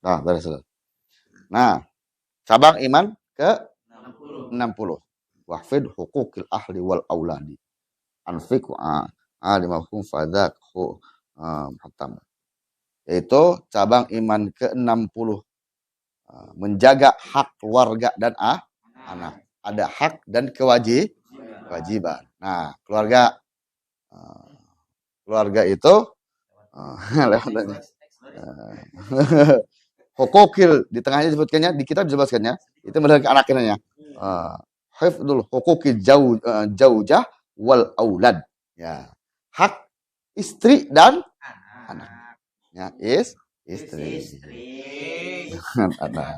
Nah, beres. Nah, cabang iman ke 60. Wahfid hukukil ahli wal auladi. Anfik alimahum fadak hatam. Yaitu cabang iman ke-60. Menjaga hak keluarga dan anak. Ada hak dan kewajiban. Nah, keluarga itu hukukil di tengahnya disebutkannya, di kitab dijelaskannya itu benar ke anaknya. Hifdzul hukukil jaujah wal aulad. Ya. Hak istri dan anak. Ya, istri. Anak.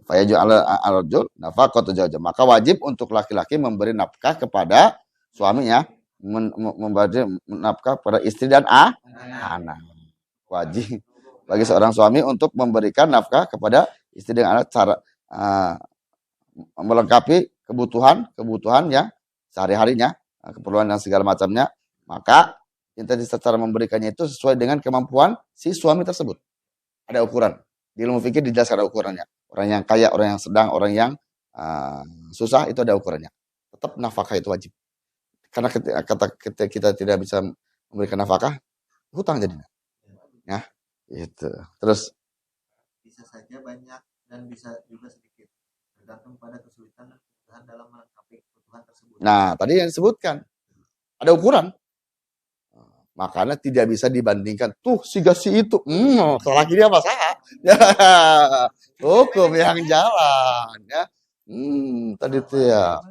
Fayaju al-rajul nafaqatu zawjah. Maka wajib untuk laki-laki memberi nafkah kepada suaminya, memberi nafkah kepada istri dan anak. Wajib bagi seorang suami untuk memberikan nafkah kepada istri dan anak, cara melengkapi kebutuhan yang sehari-harinya, keperluan dan segala macamnya. Maka intensitas cara memberikannya itu sesuai dengan kemampuan si suami tersebut. Ada ukuran. Di ilmu fikih dijelaskan ada ukurannya. Orang yang kaya, orang yang sedang, orang yang susah, itu ada ukurannya. Tetap nafkah itu wajib. Karena ketika kita tidak bisa memberikan nafkah, hutang jadinya. Ya, itu. Terus bisa saja banyak dan bisa juga sedikit, tergantung pada kesulitan dan kebutuhan dalam melengkapi kebutuhan tersebut. Nah, tadi yang disebutkan ada ukuran. Makanya tidak bisa dibandingkan. Tuh, si itu. Salah kiri apa salah? Ya, hukum yang jalan. Ya. Tadi itu ya.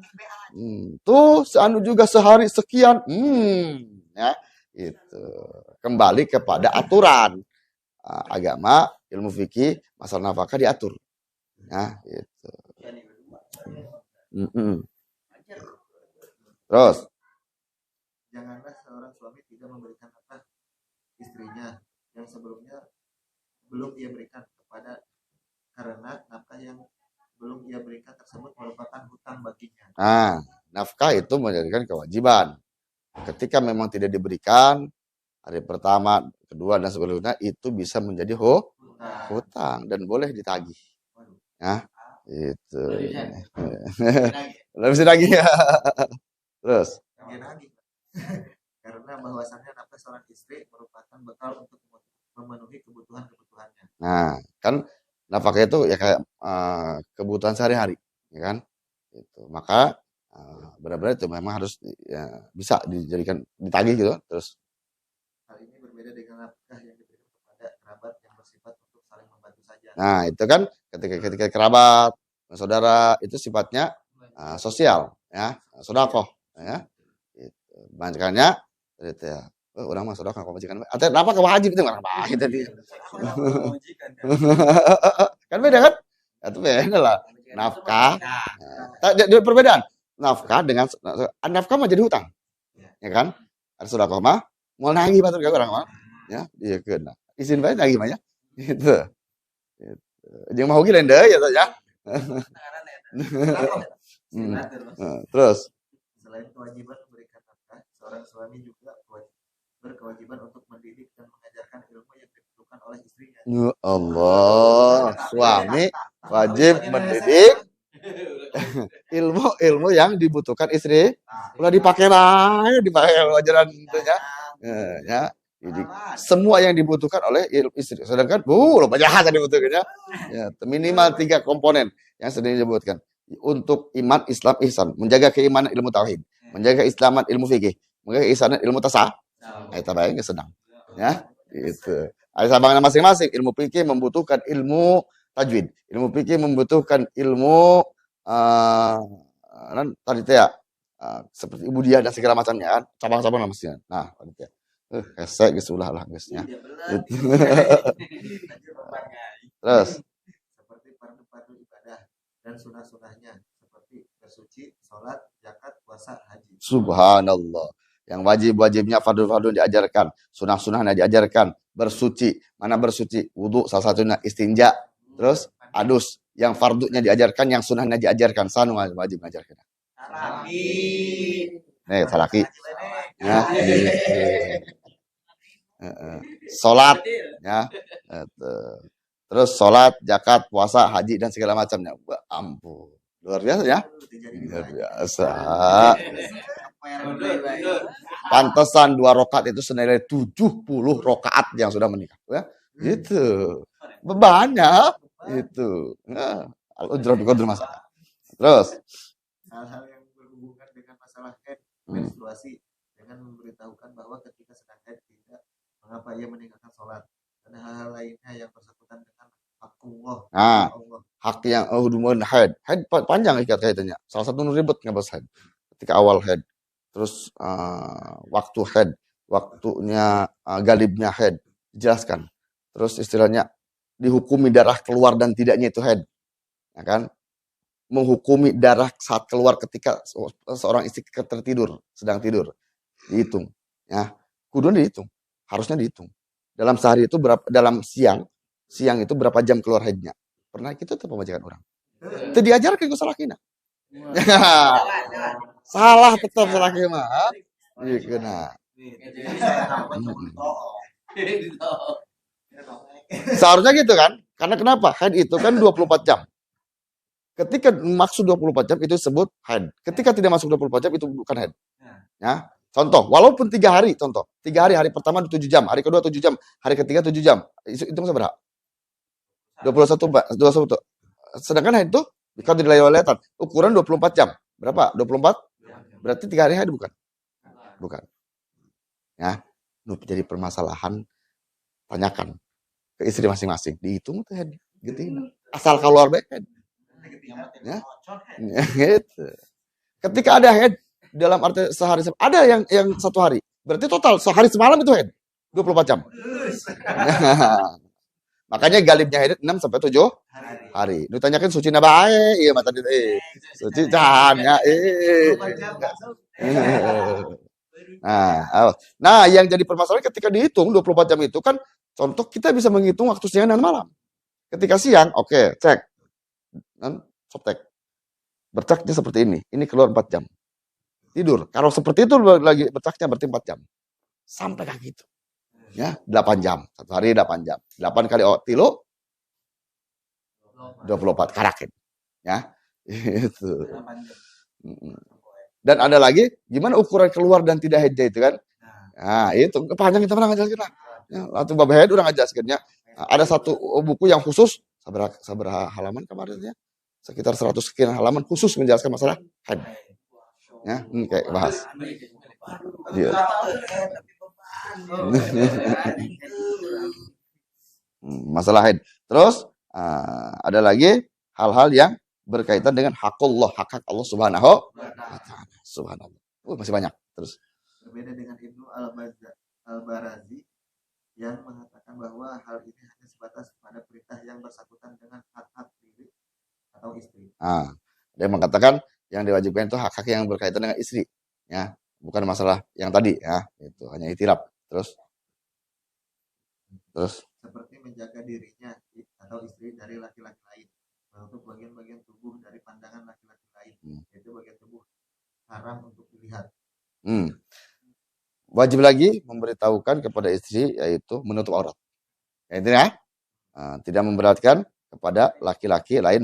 Tuh, seanu juga sehari sekian. Ya, itu. Kembali kepada aturan. Agama, ilmu fikih, masalah nafkah diatur. Ya, itu. Terus. Janganlah seorang suami tidak memberikan nafkah istrinya yang sebelumnya belum ia berikan kepada, karena nafkah yang belum ia berikan tersebut merupakan hutang baginya. Nah, nafkah itu menjadikan kewajiban. Ketika memang tidak diberikan hari pertama, kedua dan sebelumnya, itu bisa menjadi hutang dan boleh ditagih. Ya, itu. Belum bisa lagi ya. Terus. Karena bahwasannya nafkah seorang istri merupakan bekal untuk memenuhi kebutuhannya. Nah, kan nafkah itu ya kayak kebutuhan sehari-hari, ya kan? Itu. Maka benar-benar itu memang harus ya, bisa dijadikan ditagih gitu. Terus hal ini berbeda dengan nafkah yang diberikan kepada kerabat yang bersifat untuk saling membantu saja. Nah, itu kan ketika kerabat, saudara itu sifatnya sosial, ya, sedekah, ya. Makanya itu ya. Orang mah sedekah kok majikan. Atau kenapa kau wajib itu orang baik tadi. Kan beda kan? Itu beda lah. Nafkah. Ada perbedaan. Nafkah dengan nafkah mah jadi hutang. Ya kan? Ada sedekah mah mau nagih batur ka orang mah. Ya, iya kena. Izin bae nagih mah ya. Gitu. Jeung mah hoki lain deui ya. Terus selain kewajiban memberikan nafkah, seorang suami juga berkewajiban untuk mendidik dan mengajarkan ilmu yang dibutuhkan oleh istrinya. Ya Allah, suami wajib mendidik ilmu yang dibutuhkan istri. Ulah dipakai wajaran itu ya. Jadi semua yang dibutuhkan oleh istri. Sedangkan lo banyak yang dibutuhkan ya. Minimal 3 komponen yang sering disebutkan. Untuk iman, Islam, ihsan, menjaga keimanan, ilmu tauhid, menjaga islaman, ilmu fikih, menjaga ihsanan, ilmu tasawuf. Eta bae geus sedang. Ya, gitu. Ada sabangan masing-masing. Ilmu fikih membutuhkan ilmu tajwid. Ilmu fikih membutuhkan ilmu tadi teh seperti ubudiyah dan segala macamnya kan. Cabang-cabang namanya. Nah, tadi teh. Hesek geus ulah lah geus nya. Terus seperti fardu-fardu ibadah dan sunah-sunahnya seperti bersuci, salat, zakat, puasa, haji. Subhanallah. Yang wajib-wajibnya fardu-fardu diajarkan, sunah-sunahnya diajarkan, bersuci. Mana bersuci? Wudu salah satunya, istinja, terus adus. Yang fardunya diajarkan, yang sunahnya diajarkan. Sanu wajib mengajarkan. Salaki. Salaki. Ya. Sholat, ya. Itu. Terus sholat, zakat, puasa, haji dan segala macamnya. Ampun, luar biasa ya. Luar biasa. Pantesan 2 rakaat itu senilai 70 rakaat yang sudah menikah. Ya. Gitu. Banyak. Itu. Nah, al-ujrah biqadri masalah. Terus. Hal-hal yang berhubungan dengan masalah haid, menstruasi, dengan memberitahukan bahwa ketika sedang haid tidak mengapa ia meninggalkan sholat, dan hal-hal lainnya yang bersangkutan dengan hakullah. Nah, hak yang hubungan haid. Haid panjang ikat kaitannya. Salah satu ribet ngebahas haid. Ketika awal haid. Terus waktu haid. Waktunya galibnya haid. Dijelaskan. Terus istilahnya dihukumi darah keluar dan tidaknya itu haid. Ya kan? Menghukumi darah saat keluar ketika seorang istri tertidur, sedang tidur. Dihitung. Ya. Kuduan dihitung. Harusnya dihitung. Dalam sehari itu berapa, dalam siang itu berapa jam keluar haidnya. Pernah kita tuh pembacakan orang. Itu diajarkan ke salah kina. Salah tetap salah kina. Iya, nah. Seharusnya gitu kan? Karena kenapa? Haid itu kan 24 jam. Ketika maksud 24 jam itu disebut haid. Ketika tidak masuk 24 jam itu bukan haid. Ya. Contoh, walaupun 3 hari, contoh. 3 hari, hari pertama 7 jam, hari kedua 7 jam, hari ketiga 7 jam. Itu berapa? 21. Sedangkan haid itu kalau dilewatan ukuran 24 jam. Berapa? 24? Berarti 3 hari haid bukan? Bukan. Ya. Jadi permasalahan tanyakan ke istri masing-masing. Dihitung tuh haid. Gitu. Asal keluar baik haid. Ya. Gitu. Ketika ada haid dalam arti sehari, ada yang 1 hari. Berarti total sehari semalam itu haid 24 jam. Makanya galibnya haid 6 sampai 7 hari. Ditanyakan suci nabae, iya mata dia suci can ya. Nah, yang jadi permasalahan ketika dihitung 24 jam itu kan contoh kita bisa menghitung waktu siang dan malam. Ketika siang, oke, cek. Dan softtek. Bercaknya seperti ini. Ini keluar 4 jam. Tidur. Kalau seperti itu lagi bercaknya berarti 4 jam. Sampai kayak gitu. Ya, 8 jam. 1 hari 8 jam. 8 kali tilu 24 karakin. Ya. Itu. Dan ada lagi gimana ukuran keluar dan tidak haid itu kan? Nah, itu panjang kita pernah ngajarkan. Ya, atau bab haid udah ngajarkan ya. Ada satu buku yang khusus sabar halaman kemarin ya. Sekitar 100 sekian halaman khusus menjelaskan masalah haid. Ya, kayak bahas. Iya. Masalah haid. Terus ada lagi hal-hal yang berkaitan dengan hakullah, hak Allah Subhanahu wa taala. Subhanallah. Masih banyak. Terus berbeda dengan Ibnu Al-Barazi yang mengatakan bahwa hal ini hanya sebatas pada perintah yang bersangkutan dengan hak-hak diri atau istri. Dia mengatakan yang diwajibkan itu hak-hak yang berkaitan dengan istri, ya, bukan masalah yang tadi, ya, itu hanya itiraf. Terus seperti menjaga dirinya atau istri dari laki-laki lain, menutup bagian-bagian tubuh dari pandangan laki-laki lain, yaitu bagian tubuh haram untuk dilihat. Wajib lagi memberitahukan kepada istri yaitu menutup aurat. Ya, tidak memberatkan kepada laki-laki lain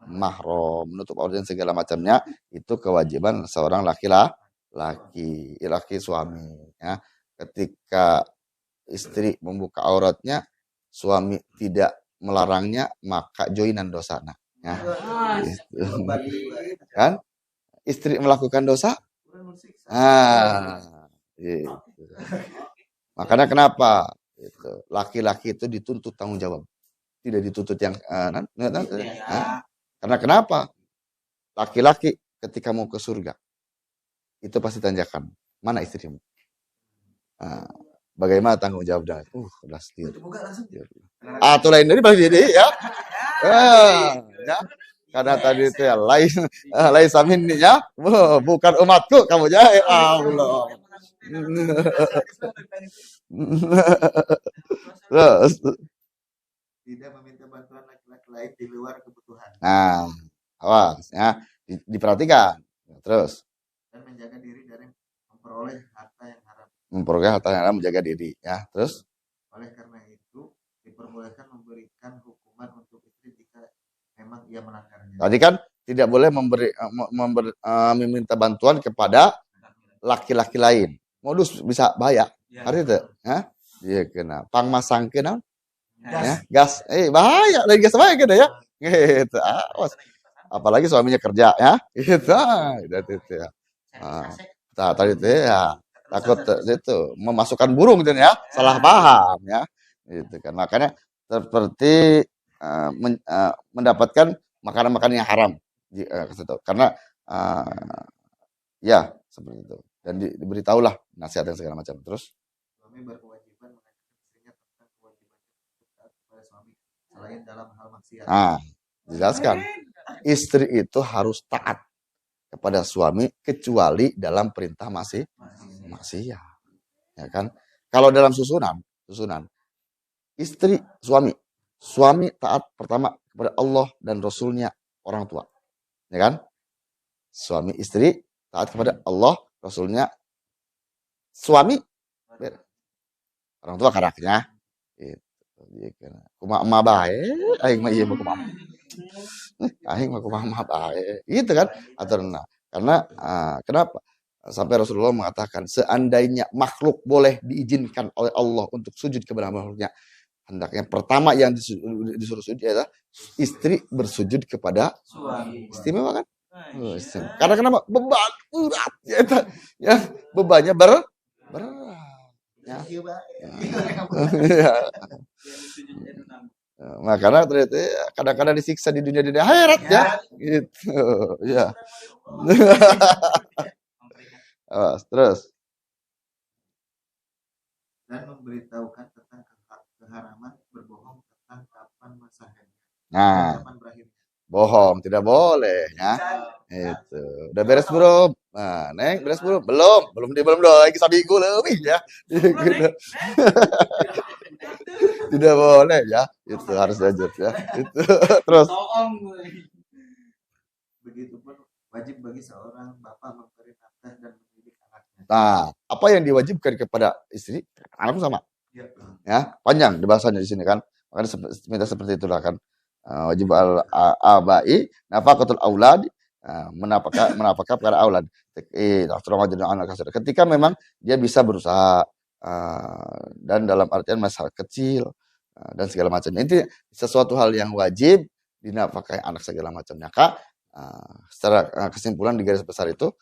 mahram, menutup aurat dan segala macamnya itu kewajiban seorang laki suami. Ya, ketika istri membuka auratnya, suami tidak melarangnya, maka joinan dosana. Ya, gitu. Kan? Istri melakukan dosa, gitu. Makanya kenapa? Gitu. Laki-laki itu dituntut tanggung jawab, tidak dituntut yang karena kenapa? Laki-laki ketika mau ke surga itu pasti tanyakan mana istrimu. Bagaimana tanggung jawab dengan udah setir. Atau lain dari pasti ini ya. Ya. Karena tadi itu ya lain samin ya, bukan umatku kamu ya Allah. Terus tidak meminta bantuan laki-laki lain di luar kebutuhan. Nah, awas ya, diperhatikan. Terus dan menjaga diri dari memperoleh harta yang haram. memperoleh harta haram, menjaga diri. Ya, terus Oleh karena itu, diperbolehkan memberikan hukuman untuk istri jika memang ia melanggarnya. tadi kan tidak boleh meminta bantuan kepada laki-laki lain. Modus bisa bahaya. Arti itu, ya? Iya kena. Pangmasang kena, ya, gas. Bahaya, lagi gas bahaya kena ya. Gitu. Awas. Apalagi suaminya kerja ya. Gitu. Itu ya. Tadi itu ya. Takut itu memasukkan burung gitu ya. Salah paham ya. Gitu kan. Makanya seperti mendapatkan makanan-makanan yang haram. Karena ya seperti itu. Dan diberitahulah nasihat yang segala macam. Terus Suami berkewajiban mengajarkan istrinya tentang kewajiban taat kepada suami selain dalam hal maksiat. Jelaskan. Istri itu harus taat kepada suami kecuali dalam perintah maksiat. Ya kan? Kalau dalam susunan istri suami taat pertama kepada Allah dan Rasulnya orang tua. Ya kan? Suami istri taat kepada Allah, Rasulnya suami orang tua karakternya itu. Kumaha emak bae aing mah ieu mah kumaha aing mah kumaha emak bae gitu kan aturna karena kenapa sampai Rasulullah mengatakan seandainya makhluk boleh diizinkan oleh Allah untuk sujud kepada makhluknya, hendaknya pertama yang disuruh sujud adalah istri bersujud kepada suami. Istimewa kan? Karena kenapa? Beban berat ya, bebannya berat. Ya. Makanya ternyata kadang-kadang disiksa di dunia akhirat ya. Gitu. Ya. Terus Dan memberitahukan tentang keharaman berbohong tentang kapan masa haidnya. Kapan berakhirnya. Bohong tidak boleh ya. Itu. Udah beres belum? Nah, Neng, beres belum? Belum lagi seminggu lebih ya. Tidak boleh ya. Itu harus lanjut ya. Itu. Terus. Begitupun wajib bagi seorang bapak memberi nafkah dan mendidik anaknya. Nah, apa yang diwajibkan kepada istri, anak sama. Ya, panjang di bahasanya di sini kan. Makanya minta seperti itulah kan. Wajib al-abai nafaqatul aulad, menafkah para aulad. Ketika memang dia bisa berusaha dan dalam artian masalah kecil dan segala macamnya. Itu sesuatu hal yang wajib dinafkahi anak segala macamnya. Kak, secara kesimpulan di garis besar itu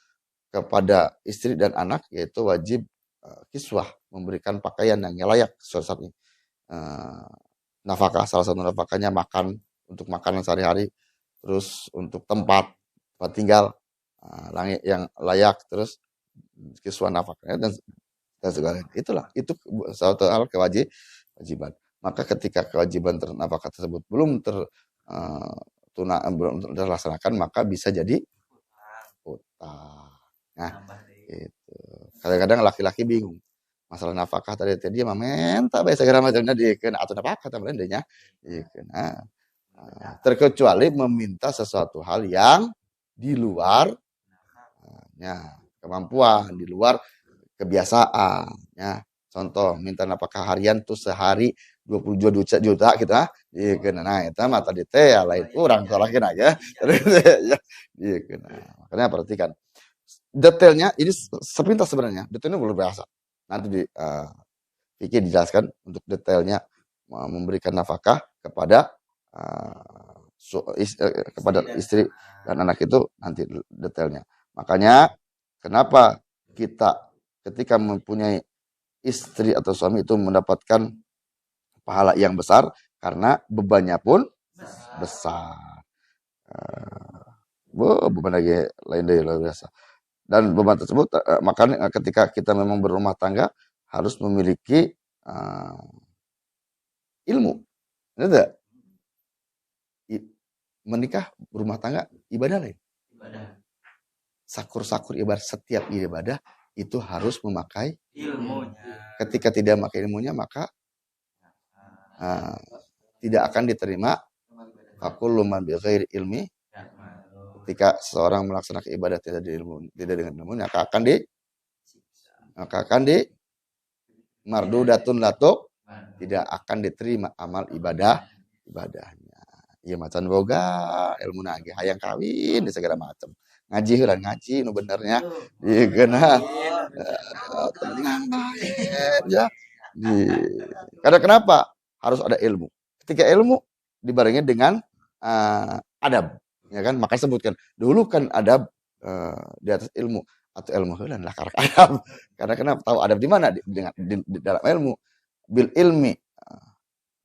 kepada istri dan anak yaitu wajib kiswah, memberikan pakaian yang layak sesuai saat ini. Nafkah, salah satu nafkahnya makan untuk makanan sehari-hari, terus untuk tempat tinggal yang layak, terus kiswah nafkahnya dan segala itulah itu suatu hal kewajiban. Maka ketika kewajiban nafkah tersebut belum terlaksanakan maka bisa jadi utang. Nah, itu. Kadang-kadang laki-laki bingung masalah nafkah tadi dia mah minta bae segala macamnya dikeun atuh nafkah teh meureun nya. Terkecuali meminta sesuatu hal yang di luar kemampuan, di luar kebiasaan ya. Contoh minta nafkah harian tuh sehari 22 juta gitu nah itu mah tadi teh lain urang tolakkeun aja. Makanya perhatikan detailnya ini sepintas sebenarnya, detailnya belum biasa. Nanti Vicky dijelaskan untuk detailnya memberikan nafkah kepada kepada istri dan anak itu nanti detailnya. Makanya kenapa kita ketika mempunyai istri atau suami itu mendapatkan pahala yang besar karena bebannya pun besar. Beban lagi lain dari luar biasa. Dan beban tersebut makanya ketika kita memang berumah tangga harus memiliki ilmu. Benar? Menikah berumah tangga ibadah lain. Sakur-sakur ibadah, setiap ibadah itu harus memakai ilmunya. Ketika tidak memakai ilmunya maka tidak akan diterima fakullu man bi ghairi ilmi. Ketika seseorang melaksanakan ibadah tidak dengan ilmu maka akan mardudatun latuk, tidak akan diterima amal ibadahnya. Iya macan boga ilmu nage hayang kawin segala macam. Ngaji heula ngaji nu benernya. Ieu geuna dengan baik ya. Karena kenapa? Harus ada ilmu. Ketika ilmu dibarengi dengan adab, ya kan? Maka sebutkan dulu kan adab di atas ilmu atau ilmu heulan lah karak adab. Karena kenapa? Tahu adab di mana? Di dalam ilmu. Bil ilmi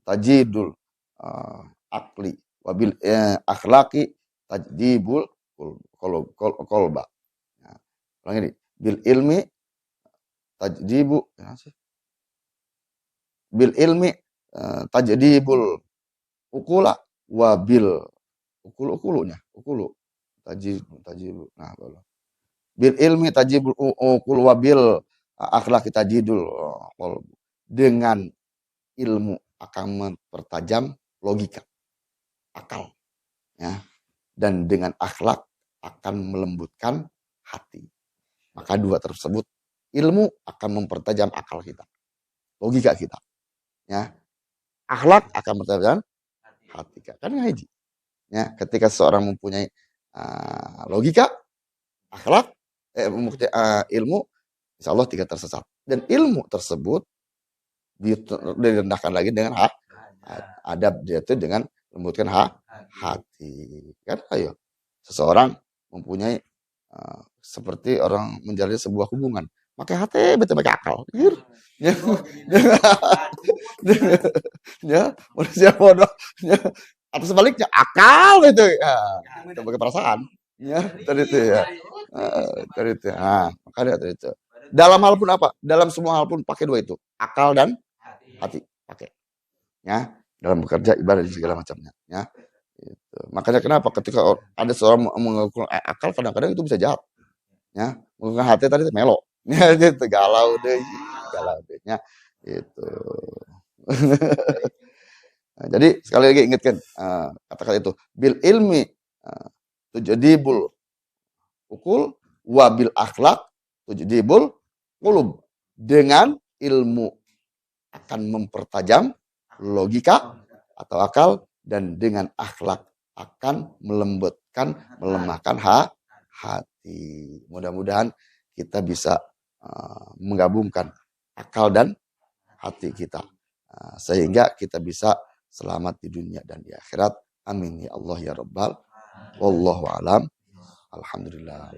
tajidul akli wabil akhlaki tajdibul kolba. Nah, ulang ini. Bil ilmi tajdibu ya sih. Bil ilmi tajdibul ukula wabil ukulunya ukulu tajibu nah boleh. Bil ilmi tajibul ukul wabil akhlaki tajidul dengan ilmu akan mempertajam logika akal ya dan dengan akhlak akan melembutkan hati. Maka dua tersebut ilmu akan mempertajam akal kita, logika kita ya. Akhlak akan mempertajam hati kita. Kan ngaji ya, ketika seseorang mempunyai logika, akhlak, ilmu, insya Allah tidak tersesat. Dan ilmu tersebut direndahkan lagi dengan adab, dia itu dengan lembutkan hati. Kan ayo, seseorang mempunyai seperti orang menjalani sebuah hubungan, pakai hati betul pakai akal. Ya, manusia bodoh. Atau sebaliknya akal gitu ya, sebagai perasaan ya tadi itu ya tadi itu makanya tadi itu dalam hal pun apa, dalam semua hal pun pakai dua itu, akal dan hati pakai ya, dalam bekerja, ibadah dan segala macamnya ya itu. Makanya kenapa ketika ada seorang mengukur akal kadang-kadang itu bisa jahat ya, mengukur hati tadi itu melo ya gitu, galau deh ya itu. Nah, jadi sekali lagi ingatkan kata-kata itu bil ilmi tujadibul ukul wabil akhlak tujadibul qulub. Dengan ilmu akan mempertajam logika atau akal dan dengan akhlak akan melembutkan, melemahkan hati. Mudah-mudahan kita bisa menggabungkan akal dan hati kita sehingga kita bisa selamat di dunia dan di akhirat. Amin ya Allah ya Rabbal. Wallahu alam. Alhamdulillah.